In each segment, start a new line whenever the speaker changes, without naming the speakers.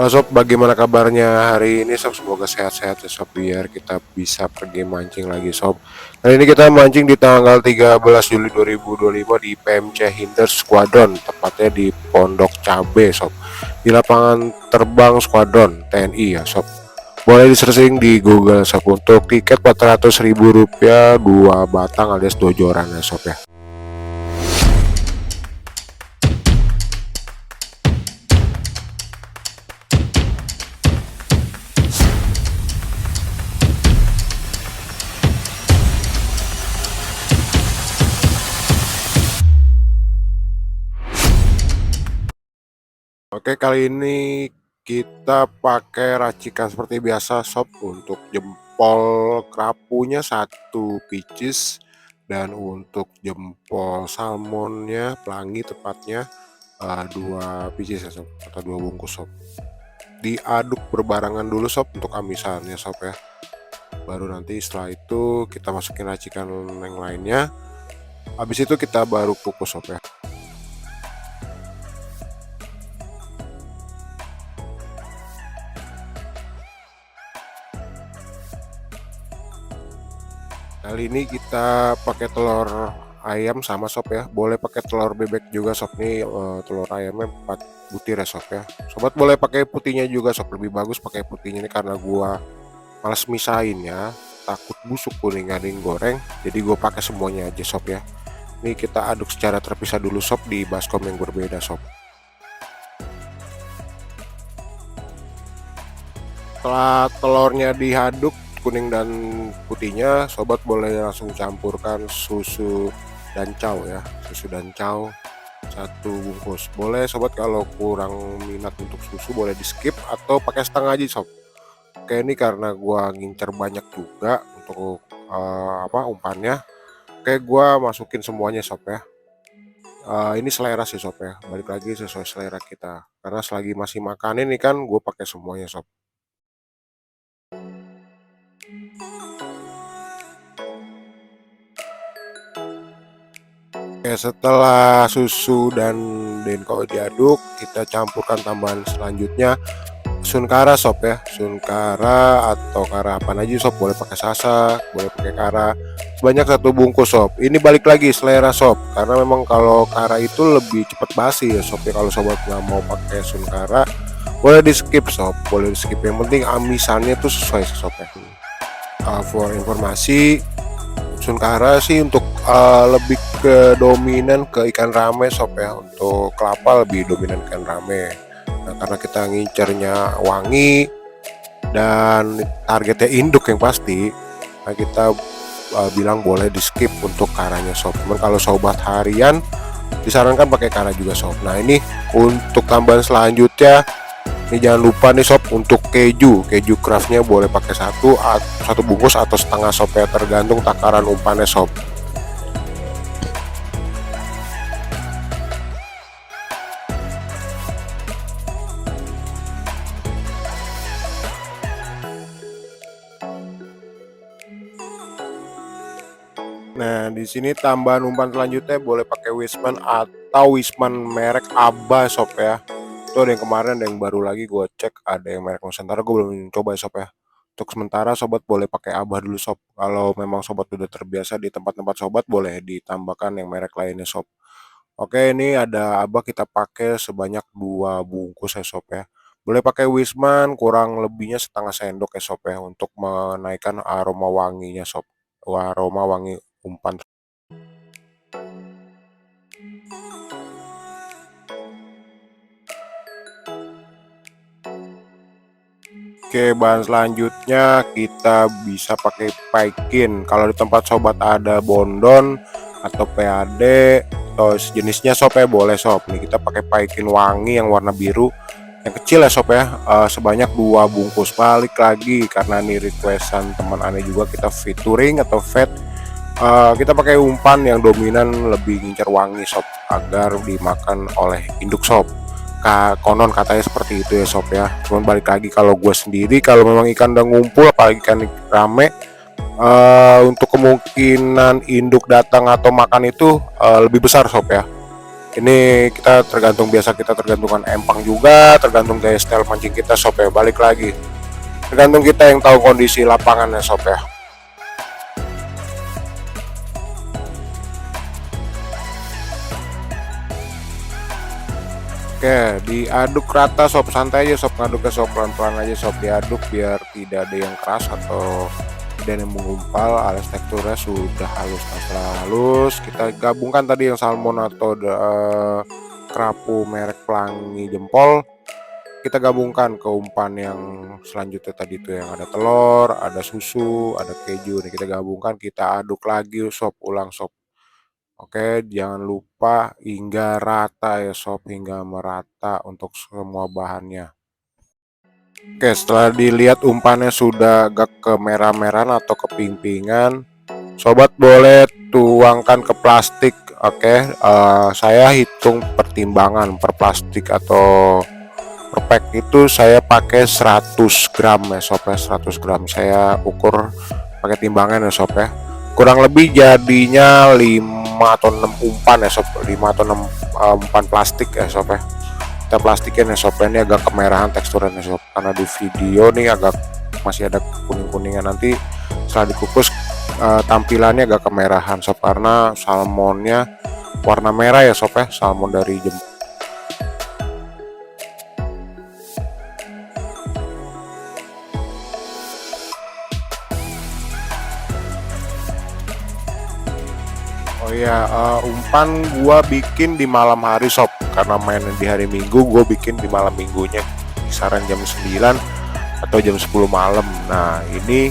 Halo sob, bagaimana kabarnya hari ini sob? Semoga sehat-sehat ya sob, biar kita bisa pergi mancing lagi sob. Kali ini kita mancing di tanggal 13 Juli 2025 di PMC Hinder Squadron, tepatnya di Pondok Cabe sob, di lapangan terbang Squadron TNI ya sob. Boleh di searching di Google sob. Untuk tiket 400.000 rupiah, 2 batang alias 2 joran ya sob ya. Oke, kali ini kita pakai racikan seperti biasa sob. Untuk jempol kerapunya satu pieces, dan untuk jempol salmonnya pelangi tepatnya dua pieces ya sob, atau dua bungkus sob. Diaduk berbarengan dulu sob untuk amisannya sob ya. Baru nanti setelah itu kita masukin racikan yang lainnya. Habis itu kita baru kukus sob ya. Kali ini kita pakai telur ayam sama sob ya. Boleh pakai telur bebek juga sob. Nih telur ayamnya 4 butir ya sob ya. Sobat boleh pakai putihnya juga sob. Lebih bagus pakai putihnya ini karena gua males misahin ya. Takut busuk kuning ada yang goreng. Jadi gua pakai semuanya aja sob ya. Ini kita aduk secara terpisah dulu sob di baskom yang berbeda sob. Setelah telurnya diaduk kuning dan putihnya, sobat boleh langsung campurkan susu dan caw ya. Susu dan caw satu bungkus. Boleh sobat kalau kurang minat untuk susu boleh di skip atau pakai setengah aja sob. Oke, ini karena gua ngincer banyak juga untuk umpannya. Oke, gua masukin semuanya sob ya. Ini selera sih sob ya. Balik lagi sesuai selera kita. Karena selagi masih makan ini kan gue pakai semuanya sob. Oke, setelah susu dan denko diaduk, kita campurkan tambahan selanjutnya sun kara sob ya. Sun kara atau kara apa aja sob, boleh pakai sasa, boleh pakai kara. Sebanyak satu bungkus sob. Ini balik lagi selera sob, karena memang kalau kara itu lebih cepat basi ya sob ya. Kalau sobat nggak mau pakai sun kara, boleh di skip sob, boleh di skip. Yang penting amisannya tuh sesuai sob ya. For informasi, sun kara sih untuk lebih ke dominan ke ikan rame sob ya. Untuk kelapa lebih dominan ikan rame. Nah, karena kita ngincernya wangi dan targetnya induk yang pasti, nah kita bilang boleh di skip untuk karanya sob. Cuman kalau sobat harian disarankan pakai kara juga sob. Nah, ini untuk tambahan selanjutnya, ini jangan lupa nih sob, untuk keju craftnya boleh pakai satu bungkus atau setengah sob ya, tergantung takaran umpannya sob. Nah, di sini tambahan umpan selanjutnya boleh pakai Wisman atau Wisman merek Abba sob ya. Itu ada yang kemarin, ada yang baru lagi gue cek, ada yang merek Nusantara, gue belum coba ya sob ya. Untuk sementara sobat boleh pakai Abah dulu sob. Kalau memang sobat udah terbiasa di tempat-tempat sobat, boleh ditambahkan yang merek lainnya sob. Oke, ini ada Abah kita pakai sebanyak 2 bungkus ya sob ya. Boleh pakai Wisman, kurang lebihnya setengah sendok ya sob ya, untuk menaikkan aroma wanginya sob. Aroma wangi umpan. Oke, bahan selanjutnya kita bisa pakai paikin. Kalau di tempat sobat ada bondon atau PAD atau sejenisnya sob ya, boleh sob. Nih kita pakai paikin wangi yang warna biru yang kecil ya sob ya, sebanyak 2 bungkus. Balik lagi karena ini requestan teman aneh juga, kita featuring atau fed, kita pakai umpan yang dominan lebih ngincar wangi sob, agar dimakan oleh induk sob. Konon katanya seperti itu ya sob ya. Cuman balik lagi kalau gue sendiri, kalau memang ikan udah ngumpul apalagi ikan rame, untuk kemungkinan induk datang atau makan itu lebih besar sob ya. Ini kita tergantung, biasa kita tergantungan empang juga, tergantung gaya style mancing kita sob ya. Balik lagi, tergantung kita yang tahu kondisi lapangannya sob ya. Oke, diaduk rata sob, santai aja sob, ngaduknya sob, pelan-pelan aja sob, diaduk biar tidak ada yang keras atau tidak ada yang menggumpal, alias teksturnya sudah halus. Nah, setelah halus kita gabungkan tadi yang salmon atau kerapu merek Pelangi Jempol, kita gabungkan ke umpan yang selanjutnya tadi tuh, yang ada telur, ada susu, ada keju. Nih kita gabungkan, kita aduk lagi sob, ulang sob. Oke, jangan lupa hingga rata ya sob, hingga merata untuk semua bahannya. Oke, setelah dilihat umpannya sudah agak kemerah-merahan atau keping-pingan, sobat boleh tuangkan ke plastik. Oke, saya hitung pertimbangan per plastik atau per pack itu saya pakai 100 gram ya sob ya, 100 gram saya ukur pakai timbangan ya sob ya. Kurang lebih jadinya 5 atau 6 umpan ya sob, 5 atau 6 umpan plastik ya sob ya. Kita plastikin ya sob, ini agak kemerahan teksturnya sob, karena di video nih agak masih ada kuning-kuningan, nanti setelah dikukus tampilannya agak kemerahan sob, karena salmonnya warna merah ya sob ya, salmon dari Jempol. Oh iya, umpan gua bikin di malam hari sob, karena main di hari Minggu, gua bikin di malam minggunya kisaran jam 9 atau jam 10 malam. Nah ini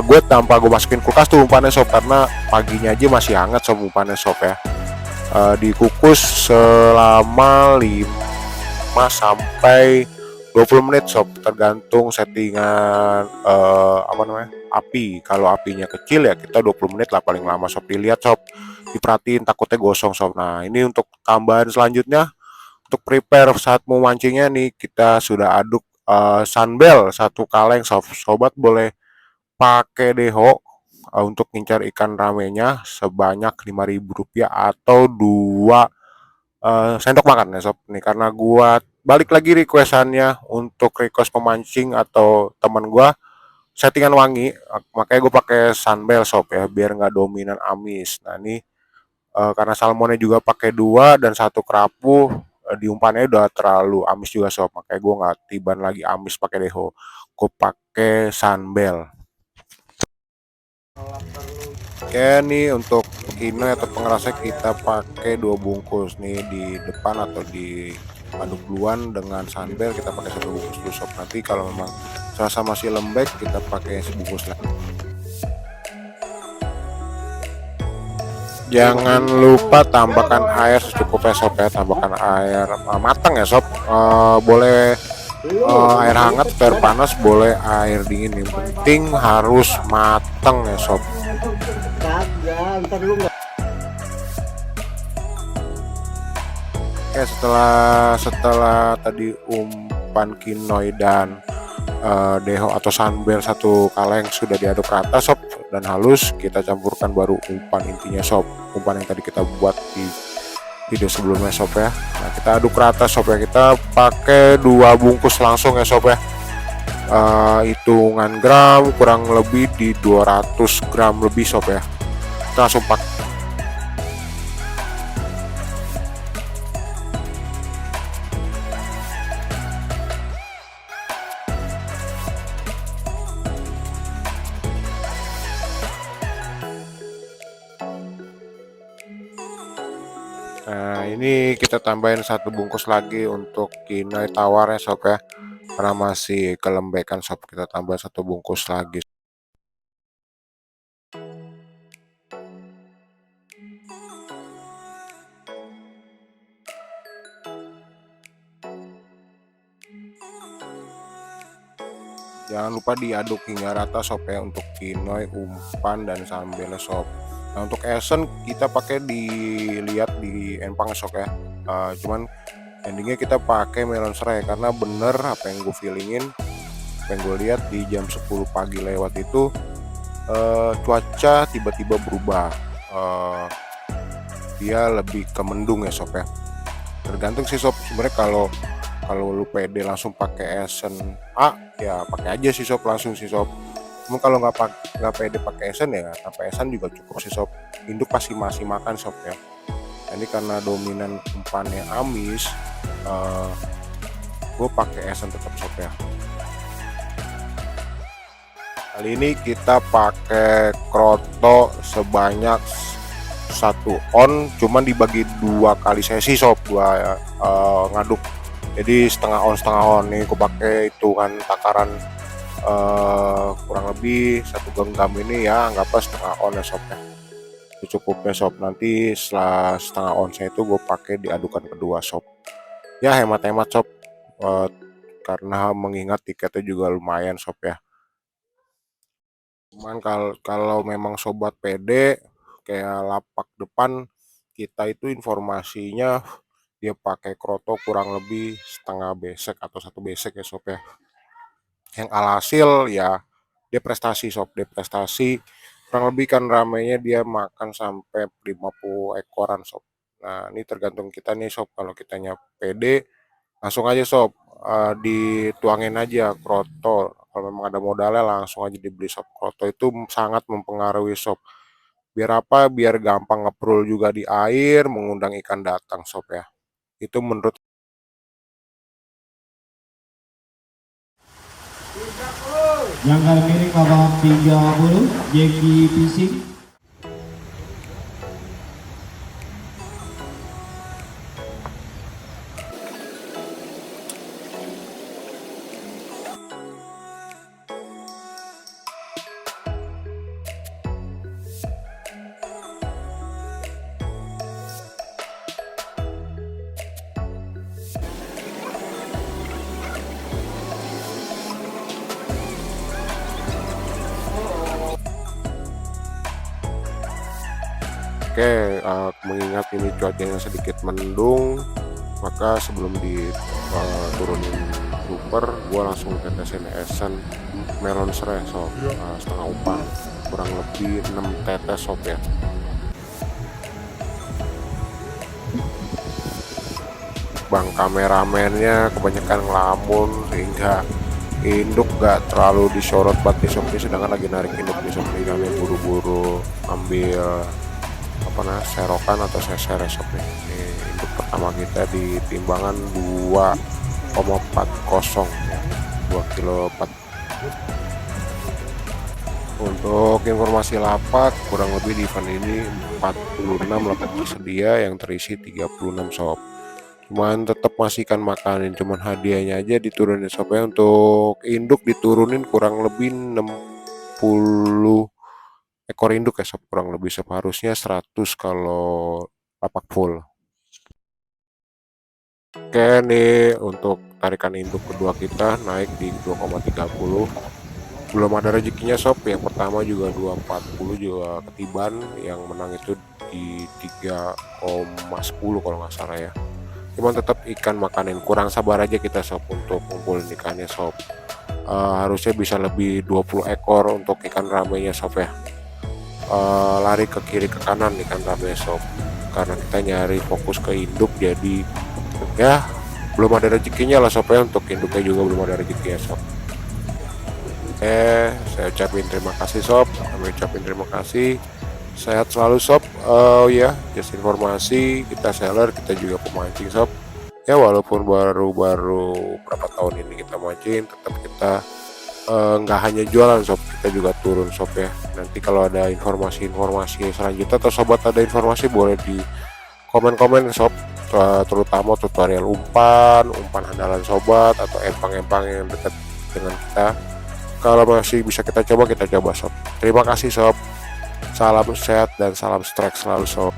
gue tanpa gue masukin kulkas tuh umpannya sob, karena paginya aja masih hangat sob umpannya sob ya. Dikukus selama 5 sampai 20 menit sob, tergantung settingan apa namanya, api. Kalau apinya kecil ya kita 20 menit lah paling lama sob. Dilihat sob, diperhatiin takutnya gosong sob. Nah ini untuk tambahan selanjutnya, untuk prepare saat mau mancingnya nih, kita sudah aduk sunbel 1 kaleng sob. Sobat boleh pakai deho untuk ngincar ikan ramenya sebanyak Rp5.000 atau 2 sendok makan ya sob. Nih karena gua balik lagi requestannya untuk request pemancing atau teman gua settingan wangi, makanya gue pakai sunbel sob ya, biar nggak dominan amis. Nah ini karena salmonnya juga pakai 2 dan 1 kerapu, di umpannya udah terlalu amis juga sob, makanya gue nggak tiban lagi amis pakai deho, gue pakai sunbel. Oke nih untuk kinoy atau pengerasnya kita pakai 2 bungkus nih di depan, atau di aduk duluan dengan sunbel kita pakai 1 bungkus dulu sob. Nanti kalau memang rasa masih lembek kita pakai sebungkus lagi. Jangan lupa tambahkan air secukupnya sob ya, tambahkan air matang ya sob. Boleh air hangat, air panas, boleh air dingin, yang penting harus matang ya sob. Oke, setelah tadi umpan kinoy dan deho atau sunbel 1 kaleng sudah diaduk rata sob dan halus, kita campurkan baru umpan intinya sob, umpan yang tadi kita buat di video sebelumnya sob ya. Nah kita aduk rata sob ya, kita pakai 2 bungkus langsung ya sob ya. Hitungan gram kurang lebih di 200 gram lebih sob ya, kita langsung pakai. Nah ini kita tambahin 1 bungkus lagi untuk kinoy tawar ya sob ya, karena masih kelembekan sob, kita tambah 1 bungkus lagi. Jangan lupa diaduk hingga rata sob ya, untuk kinoy, umpan, dan sambelnya sob. Nah untuk esen kita pakai, dilihat di empang sob ya. Cuman endingnya kita pakai melon serai, karena bener apa yang gue feelingin, apa yang gue lihat di jam 10 pagi lewat itu cuaca tiba-tiba berubah. dia lebih ke mendung ya sob ya. Tergantung sih sob sebenarnya, kalau lu pede langsung pakai Esen A ya pakai aja sih sob, langsung sih sob. Cuma kalau nggak pede pakai Esen ya tanpa Esen juga cukup sih sob, induk pasti masih makan sob ya. Nah, ini karena dominan umpannya amis, gue pakai Esen tetap sob ya. Kali ini kita pakai kroto sebanyak 1 on, cuman dibagi 2 kali sesi sob gua ngaduk. Jadi setengah on nih aku pakai hitungan takaran kurang lebih 1 genggam ini ya, anggaplah setengah on ya sob ya. Itu cukupnya sob. Nanti setelah setengah ounce itu gue pakai diadukan kedua sob. Ya hemat-hemat sob, karena mengingat tiketnya juga lumayan sob ya. Cuman kalau memang sobat pede kayak lapak depan kita itu informasinya dia pakai kroto kurang lebih setengah besek atau 1 besek ya sob ya. Yang alhasil ya dia prestasi sob, dia prestasi kurang lebih kan ramenya dia makan sampai 50 ekoran sob. Nah ini tergantung kita nih sob, kalau kitanya pede langsung aja sob, dituangin aja kroto. Kalau memang ada modalnya langsung aja dibeli sob. Kroto itu sangat mempengaruhi sob. Biar apa? Biar gampang ngeprul juga di air, mengundang ikan datang sob ya. Itu menurut
Jangkar miring lapangan 30 Jeki Fishing.
Oke, mengingat ini cuacanya sedikit mendung, maka sebelum diturunin super, gua langsung tetesin Esen melon serai sob, setengah umpan, kurang lebih 6 tetes sob ya. Bang kameramennya kebanyakan ngelamun sehingga induk gak terlalu disorot banget nih sob, ini sedangkan lagi narik induk nih sob, ini kami buru-buru ambil serokan atau seser sob nih. Ini induk pertama kita di timbangan 2,40 ya, 2 kilo 4. Untuk informasi lapak kurang lebih di event ini 46 lapak tersedia yang terisi 36 sob. Cuman tetap masih ikan makanin, cuman hadiahnya aja diturunin sob ya. Untuk induk diturunin kurang lebih 60 ekor induk ya sob, kurang lebih sob, harusnya 100 kalau lapak full. Oke nih untuk tarikan induk kedua kita naik di 2,30, belum ada rezekinya sob. Yang pertama juga 2,40 juga ketiban, yang menang itu di 3,10 kalau nggak salah ya. Cuman tetap ikan makanin, kurang sabar aja kita sob untuk ngumpulin ikannya sob. Harusnya bisa lebih 20 ekor untuk ikan ramenya sob ya. Lari ke kiri ke kanan ikan rame sob, karena kita nyari fokus ke induk, jadi ya belum ada rezekinya lah sob ya. Untuk induknya juga belum ada rezekinya sob. Saya ucapin terima kasih sob, kami ucapin terima kasih, sehat selalu sob. Ya just informasi, kita seller, kita juga pemancing sob ya, walaupun baru berapa tahun ini kita mancing, tetap kita nggak hanya jualan sob, kita juga turun sob ya. Nanti kalau ada informasi-informasi selanjutnya atau sobat ada informasi boleh di komen-komen sob, terutama tutorial umpan andalan sobat atau empang-empang yang dekat dengan kita. Kalau masih bisa kita coba sob. Terima kasih sob, salam sehat dan salam strike selalu sob.